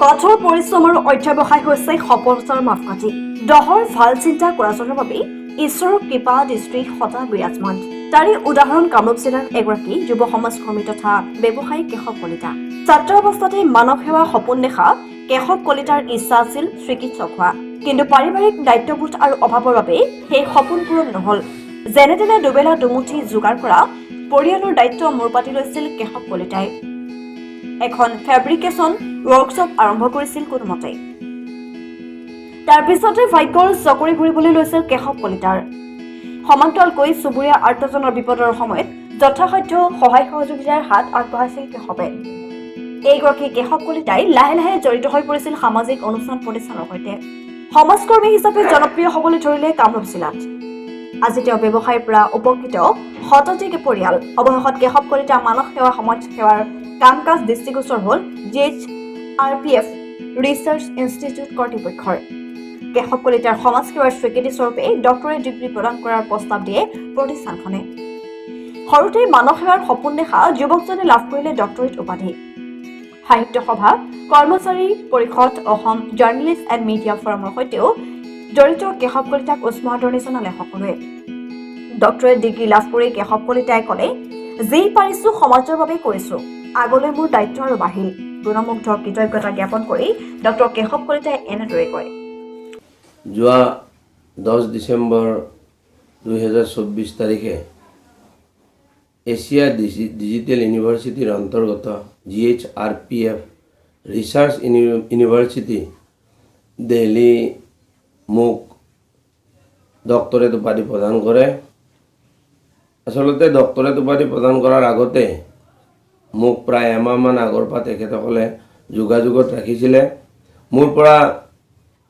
কঠোৰ পৰিশ্ৰম আৰু অধ্যৱসায় হৈছে সফলতাৰ মাপকাঠি। দহৰ ভাল চিন্তা কৰাজনৰ বাবে ঈশ্বৰৰ কৃপা দৃষ্টি সদা বিৰাজমান। তাৰে উদাহৰণ কামৰূপ জিলাৰ এগৰাকী যুৱ সমাজকৰ্মী তথা ব্যৱসায়ী কেশৱ কলিতা। ছাত্ৰ অৱস্থাতে মানৱ সেৱা সপোন দেখা কেশৱ কলিতাৰ ইচ্ছা আছিল চিকিৎসক হোৱা, কিন্তু পাৰিবাৰিক দায়িত্ববোধ আৰু অভাৱৰ বাবে সেই সপোন পূৰণ নহল। যেনে তেনে দুবেলা দুমুঠি যোগাৰ কৰা পৰিয়ালৰ দায়িত্ব মূৰ পাতি লৈছিল কেশৱ কলিতাই। এখন ফেব্ৰিকেশ্যন ৱৰ্কশ্বপ আৰম্ভ কৰিছিল কোনোমতে। তাৰ পিছতে ভাগ্যৰ চকৰি ঘূৰিবলৈ লৈছিল কেশৱ কলিতাৰ। সমান্তৰালকৈ চুবুৰীয়া আৰ্তজনৰ বিপদৰ সময়ত যথাসাধ্য সহায় সহযোগিতাৰ হাত আগবঢ়াইছিল কেশৱে। এইগৰাকী কেশৱ কলিতাই লাহে লাহে জড়িত হৈ পৰিছিল সামাজিক অনুষ্ঠান প্ৰতিষ্ঠানৰ সৈতে। সমাজকৰ্মী হিচাপে জনপ্ৰিয় হবলৈ ধৰিলে কামৰূপ জিলাত। আজি তেওঁ ব্যৱসায়ৰ পৰা উপকৃত শতাধিক পৰিয়াল। অৱশেষত কেশৱ কলিতা মানৱ সেৱা সমাজ সেৱাৰ কাম কাজ দৃষ্টিগোচৰ হল GHRPF ৰিচাৰ্চ ইনষ্টিটিউট কৰ্তৃপক্ষৰ। কেশৱ কলিতাৰ সমাজ সেৱাৰ স্বীকৃতি স্বৰূপে ডক্টৰেট ডিগ্ৰী প্ৰদান কৰাৰ প্ৰস্তাৱ দিয়ে প্ৰতিষ্ঠানখনে। সৰুতে মানৱ সেৱাৰ সপোন দেখা যুৱকজনে লাভ কৰিলে ডক্টৰেট উপাধি। সাহিত্য সভা, কৰ্মচাৰী পৰিষদ, অসম জাৰ্নেলিষ্ট এণ্ড মিডিয়া ফৰামৰ সৈতেও জড়িত কেশৱ কলিতাক উষ্ম আদৰণি জনালে সকলোৱে। ডক্টৰেট ডিগ্ৰী লাভ কৰি কেশৱ কলিতাই ক'লে, যি পাৰিছো সমাজৰ বাবে কৰিছো, আগলৈ মোৰ দায়িত্ব আৰু বাঢ়িল। গুণমুগ্ধ কৃতজ্ঞতা জ্ঞাপন কৰি ডক্টৰ কেশৱ কলিতাই এনেদৰে কয়। যোৱা 10 ডিচেম্বৰ 2024 তাৰিখে এছিয়া ডিজিটেল ইউনিভাৰ্চিটিৰ অন্তৰ্গত GHRPF ৰিচাৰ্চ ইউনিভাৰ্চিটি দিল্লী মোক ডক্টৰেট উপাধি প্ৰদান কৰে। আচলতে ডক্টৰেট উপাধি প্ৰদান কৰাৰ আগতে মোক প্ৰায় এমাহমান আগৰ পৰা তেখেতসকলে যোগাযোগত ৰাখিছিলে। মোৰ পৰা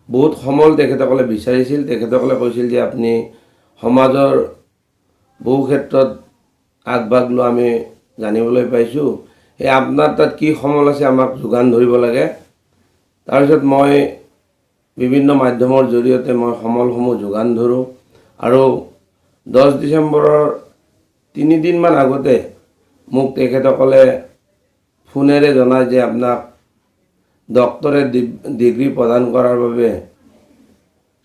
বহুত সমল তেখেতসকলে বিচাৰিছিল। তেখেতসকলে কৈছিল যে আপুনি সমাজৰ বহু ক্ষেত্ৰত আগভাগ লোৱা আমি জানিবলৈ পাইছোঁ, সেই আপোনাৰ তাত কি সমল আছে আমাক যোগান ধৰিব লাগে। তাৰপিছত মই বিভিন্ন মাধ্যমৰ জৰিয়তে মই সমলসমূহ যোগান ধৰোঁ আৰু 10 ডিচেম্বৰৰ 3 দিনমান আগতে মোক তেখেতসকলে ফোনেৰে জনায় যে আপোনাক ডক্টৰেট ডিগ্ৰী প্ৰদান কৰাৰ বাবে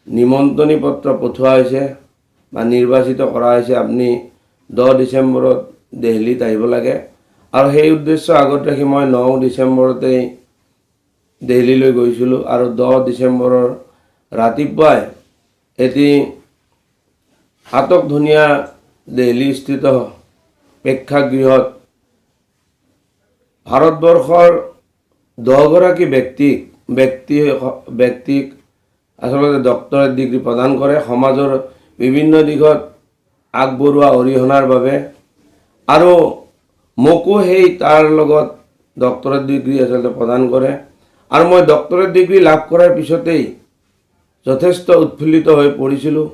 নিমন্ত্ৰণী পত্ৰ পঠোৱা হৈছে বা নিৰ্বাচিত কৰা হৈছে, আপুনি 10 ডিচেম্বৰত দিল্লীত আহিব লাগে। আৰু সেই উদ্দেশ্য আগত ৰাখি মই 9 ডিচেম্বৰতেই দিল্লীলৈ গৈছিলোঁ আৰু 10 ডিচেম্বৰৰ ৰাতিপুৱাই এটি আটক-ধুনীয়া দিল্লীস্থিত প্ৰেক্ষাগৃহত ভাৰতবৰ্ষৰ 10গৰাকী ব্যক্তিক আচলতে ডক্টৰেট ডিগ্ৰী প্ৰদান কৰে সমাজৰ বিভিন্ন দিশত আগবঢ়োৱা অৰিহণাৰ বাবে। আৰু মোকো সেই তাৰ লগত ডক্টৰেট ডিগ্ৰী আচলতে প্ৰদান কৰে। আৰু মই ডক্টৰেট ডিগ্ৰী লাভ কৰাৰ পিছতেই যথেষ্ট উৎফুল্লিত হৈ পৰিছিলোঁ।